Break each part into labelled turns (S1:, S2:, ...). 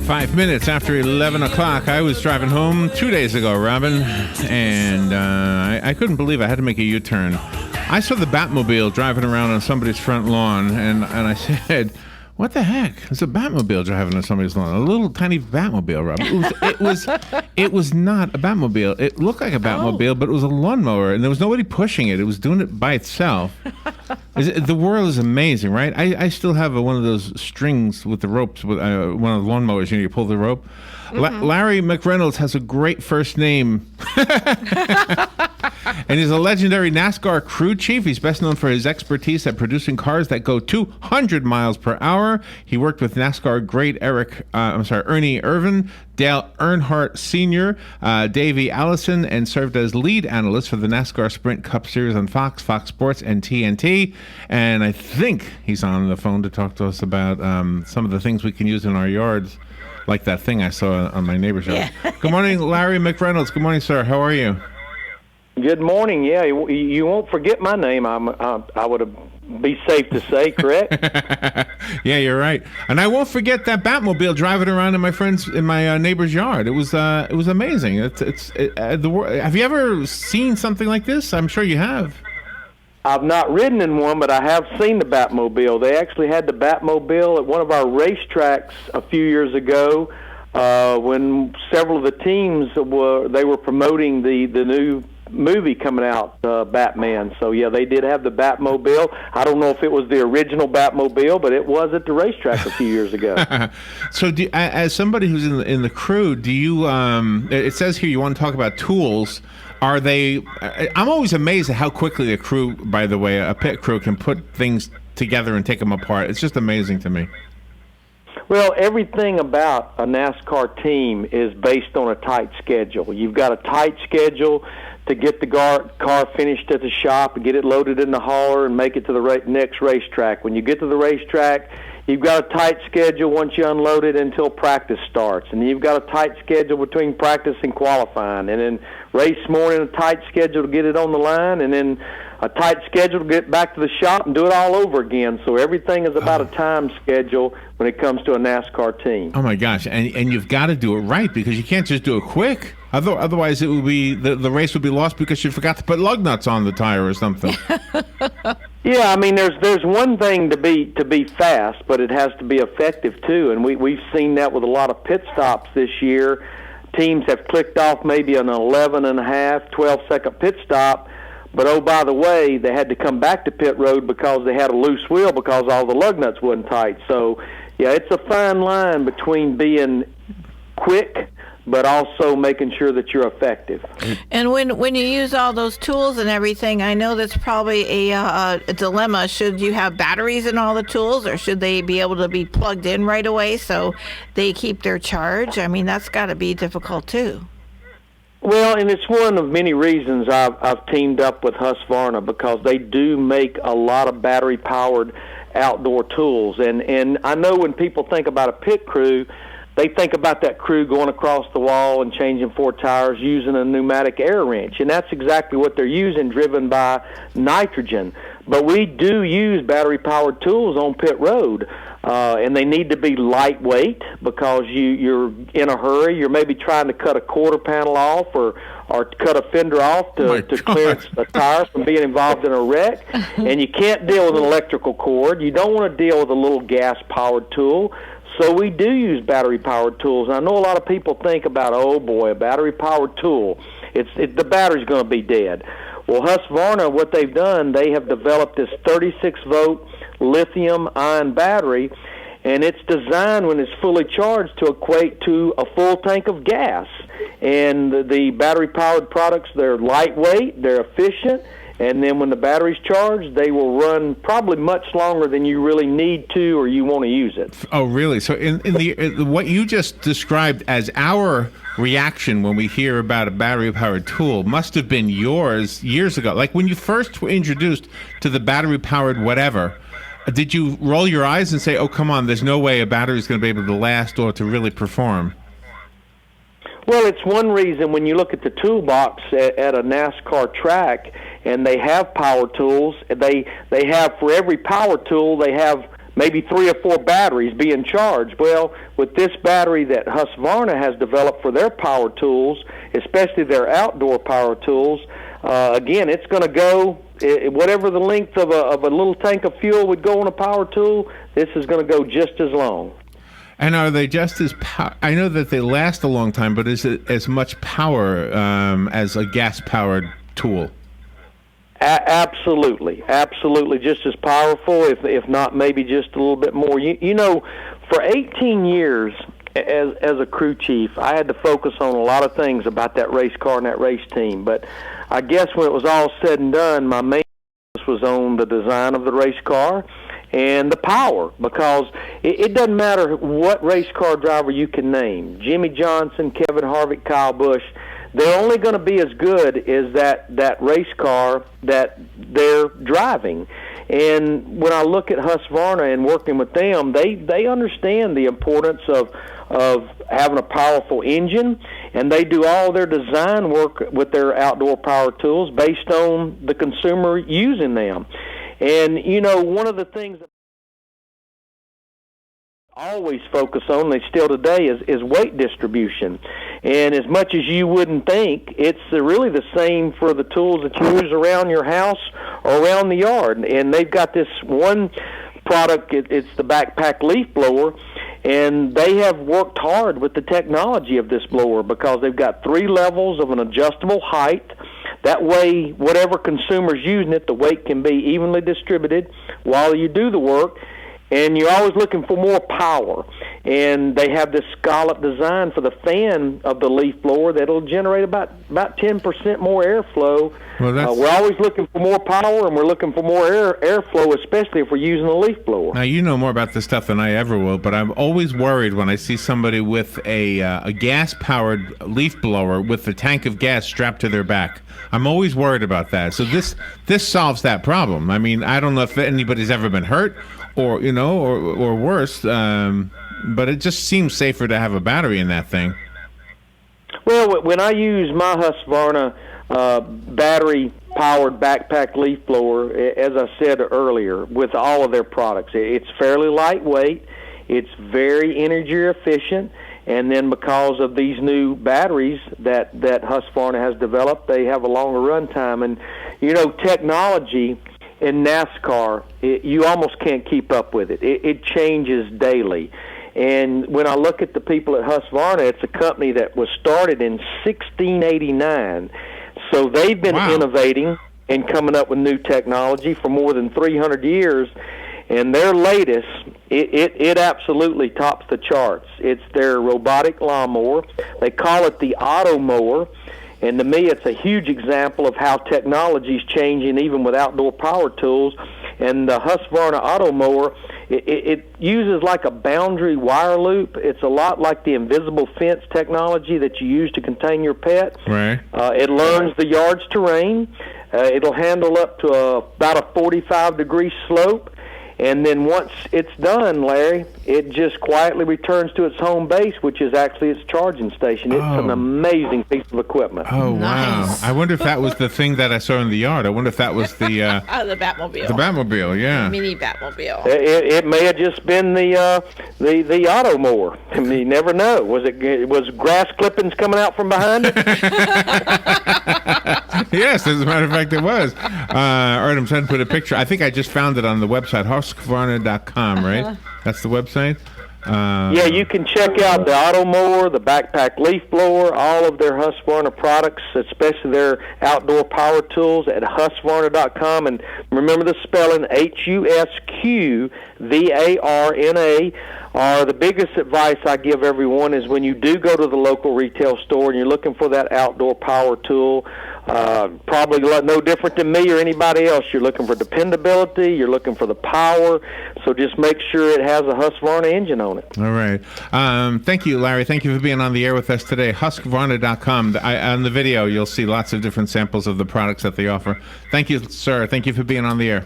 S1: 5 minutes after 11 o'clock, I was driving home 2 days ago, Robin, and I couldn't believe I had to make a U-turn. I saw the Batmobile driving around on somebody's front lawn, and I said, what the heck? It's a Batmobile driving on somebody's lawn. A little tiny Batmobile, Robin. It was not a Batmobile. It looked like a Batmobile, but it was a lawnmower, and there was nobody pushing it. It was doing it by itself. The world is amazing, right? I still have one of those strings with the ropes, with one of the lawnmowers, you pull the rope. Mm-hmm. Larry McReynolds has a great first name. And he's a legendary NASCAR crew chief. He's best known for his expertise at producing cars that go 200 miles per hour. He worked with NASCAR great Ernie Irvan, Dale Earnhardt Sr., Davey Allison, and served as lead analyst for the NASCAR Sprint Cup Series on Fox Sports, and TNT. And I think he's on the phone to talk to us about some of the things we can use in our yards, like that thing I saw on my neighbor's yard. Yeah. Good morning, Larry McReynolds. Good morning, sir. How are you?
S2: Good morning. Yeah, you won't forget my name. I would be safe to say, correct?
S1: Yeah, you're right. And I won't forget that Batmobile driving around in my neighbor's yard. It was amazing. Have you ever seen something like this? I'm sure you have.
S2: I've not ridden in one, but I have seen the Batmobile. They actually had the Batmobile at one of our racetracks a few years ago when several of the teams were promoting the new movie coming out, Batman. So yeah, they did have the Batmobile. I don't know if it was the original Batmobile, but it was at the racetrack a few years ago.
S1: So as somebody who's in the crew, do you it says here you want to talk about tools. Are they I'm always amazed at how quickly a crew, by the way, a pit crew can put things together and take them apart. It's just amazing to me.
S2: Well, everything about a NASCAR team is based on a tight schedule. You've got a tight schedule to get the car finished at the shop and get it loaded in the hauler and make it to the next racetrack. When you get to the racetrack, you've got a tight schedule once you unload it until practice starts. And you've got a tight schedule between practice and qualifying. And then race morning, a tight schedule to get it on the line, and then a tight schedule to get back to the shop and do it all over again. So everything is about a time schedule when it comes to a NASCAR team.
S1: Oh, my gosh. And you've got to do it right, because you can't just do it quick. Otherwise, it would be the race would be lost because you forgot to put lug nuts on the tire or something.
S2: Yeah, I mean, there's one thing to be fast, but it has to be effective too. And we've seen that with a lot of pit stops this year. Teams have clicked off maybe an 12-second pit stop, but oh, by the way, they had to come back to pit road because they had a loose wheel because all the lug nuts wasn't tight. So, yeah, it's a fine line between being quick but also making sure that you're effective.
S3: And when you use all those tools and everything, I know that's probably a dilemma. Should you have batteries in all the tools, or should they be able to be plugged in right away so they keep their charge? I mean, that's got to be difficult too.
S2: Well, and it's one of many reasons I've teamed up with Husqvarna, because they do make a lot of battery-powered outdoor tools. And I know when people think about a pit crew, they think about that crew going across the wall and changing 4 tires using a pneumatic air wrench, and that's exactly what they're using, driven by nitrogen. But we do use battery-powered tools on pit road, and they need to be lightweight because you're in a hurry. You're maybe trying to cut a quarter panel off or cut a fender off to clear a tire from being involved in a wreck, and you can't deal with an electrical cord. You don't want to deal with a little gas-powered tool. So we do use battery-powered tools. And I know a lot of people think about, oh boy, a battery-powered tool. The battery's going to be dead. Well, Husqvarna, what they've done, they have developed this 36-volt lithium-ion battery, and it's designed, when it's fully charged, to equate to a full tank of gas. And the battery-powered products, they're lightweight, they're efficient, and then when the battery's charged, they will run probably much longer than you really need to or you want to use it.
S1: Oh, really? So in what you just described as our reaction when we hear about a battery-powered tool must have been yours years ago. Like when you first were introduced to the battery-powered whatever, did you roll your eyes and say, oh, come on, there's no way a battery's going to be able to last or to really perform?
S2: Well, it's one reason when you look at the toolbox at a NASCAR track and they have power tools, they have, for every power tool, they have maybe 3 or 4 batteries being charged. Well, with this battery that Husqvarna has developed for their power tools, especially their outdoor power tools, again, it's going to go whatever the length of a little tank of fuel would go on a power tool. This is going to go just as long.
S1: And are they just as I know that they last a long time, but is it as much power as a gas-powered tool?
S2: Absolutely, just as powerful, if not maybe just a little bit more. You know, for 18 years as a crew chief, I had to focus on a lot of things about that race car and that race team. But I guess when it was all said and done, my main focus was on the design of the race car and the power, because it doesn't matter what race car driver you can name, Jimmy Johnson, Kevin Harvick, Kyle Busch, they're only going to be as good as that race car that they're driving. And when I look at Husqvarna and working with them, they understand the importance of having a powerful engine, and they do all their design work with their outdoor power tools based on the consumer using them. And, you know, one of the things that I always focus on, they still today, is weight distribution. And as much as you wouldn't think, it's really the same for the tools that you use around your house or around the yard. And they've got this one product, it's the backpack leaf blower, and they have worked hard with the technology of this blower because they've got 3 levels of an adjustable height. That way, whatever consumer's using it, the weight can be evenly distributed while you do the work. And you're always looking for more power. And they have this scallop design for the fan of the leaf blower that'll generate about 10% more airflow. Well, we're always looking for more power, and we're looking for more airflow, especially if we're using a leaf blower.
S1: Now, you know more about this stuff than I ever will, but I'm always worried when I see somebody with a gas-powered leaf blower with a tank of gas strapped to their back. I'm always worried about that. So this solves that problem. I mean, I don't know if anybody's ever been hurt or worse, but it just seems safer to have a battery in that thing.
S2: Well, when I use my Husqvarna battery-powered backpack leaf blower, as I said earlier, with all of their products, it's fairly lightweight, it's very energy efficient, and then because of these new batteries that Husqvarna has developed, they have a longer run time. And, you know, technology in NASCAR, you almost can't keep up with it. It changes daily. And when I look at the people at Husqvarna, it's a company that was started in 1689. So they've been innovating and coming up with new technology for more than 300 years. And their latest, it absolutely tops the charts. It's their robotic lawnmower. They call it the Auto Mower. And to me, it's a huge example of how technology is changing even with outdoor power tools. And the Husqvarna Auto Mower, it uses like a boundary wire loop. It's a lot like the invisible fence technology that you use to contain your pet.
S1: Right.
S2: It learns the yard's terrain. It'll handle up to about a 45-degree slope. And then once it's done, Larry, it just quietly returns to its home base, which is actually its charging station. It's an amazing piece of equipment.
S1: Oh,
S3: Nice.
S1: wow. I wonder if that was the thing that I saw in the yard. I wonder if that was the...
S3: The Batmobile.
S1: The Batmobile, yeah.
S3: Mini Batmobile.
S2: It may have just been the auto mower. I mean, you never know. Was grass clippings coming out from behind it?
S1: Yes, as a matter of fact, it was. All right, I'm trying to put a picture. I think I just found it on the website, Husqvarna.com, right? That's the website?
S2: Yeah, you can check out the Auto Mower, the Backpack Leaf Blower, all of their Husqvarna products, especially their outdoor power tools at Husqvarna.com. And remember the spelling, Husqvarna. The biggest advice I give everyone is when you do go to the local retail store and you're looking for that outdoor power tool, probably no different than me or anybody else. You're looking for dependability. You're looking for the power. So just make sure it has a Husqvarna engine on it.
S1: All right. Thank you, Larry. Thank you for being on the air with us today. Husqvarna.com. On the video, you'll see lots of different samples of the products that they offer. Thank you, sir. Thank you for being on the air.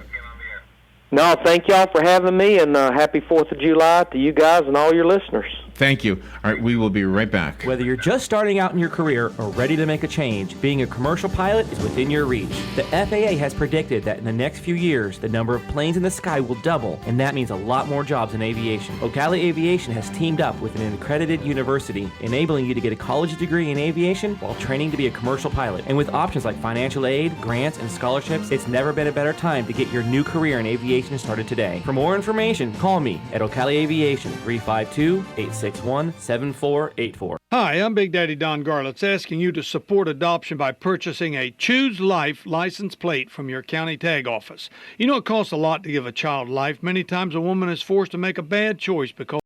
S2: No, thank y'all for having me, and happy 4th of July to you guys and all your listeners.
S1: Thank you. All right, we will be right back.
S4: Whether you're just starting out in your career or ready to make a change, being a commercial pilot is within your reach. The FAA has predicted that in the next few years, the number of planes in the sky will double, and that means a lot more jobs in aviation. Ocala Aviation has teamed up with an accredited university, enabling you to get a college degree in aviation while training to be a commercial pilot. And with options like financial aid, grants, and scholarships, it's never been a better time to get your new career in aviation started today. For more information, call me at Ocala Aviation, 352-861-7484.
S5: Hi, I'm Big Daddy Don Garlitz, asking you to support adoption by purchasing a Choose Life license plate from your county tag office. You know it costs a lot to give a child life. Many times a woman is forced to make a bad choice because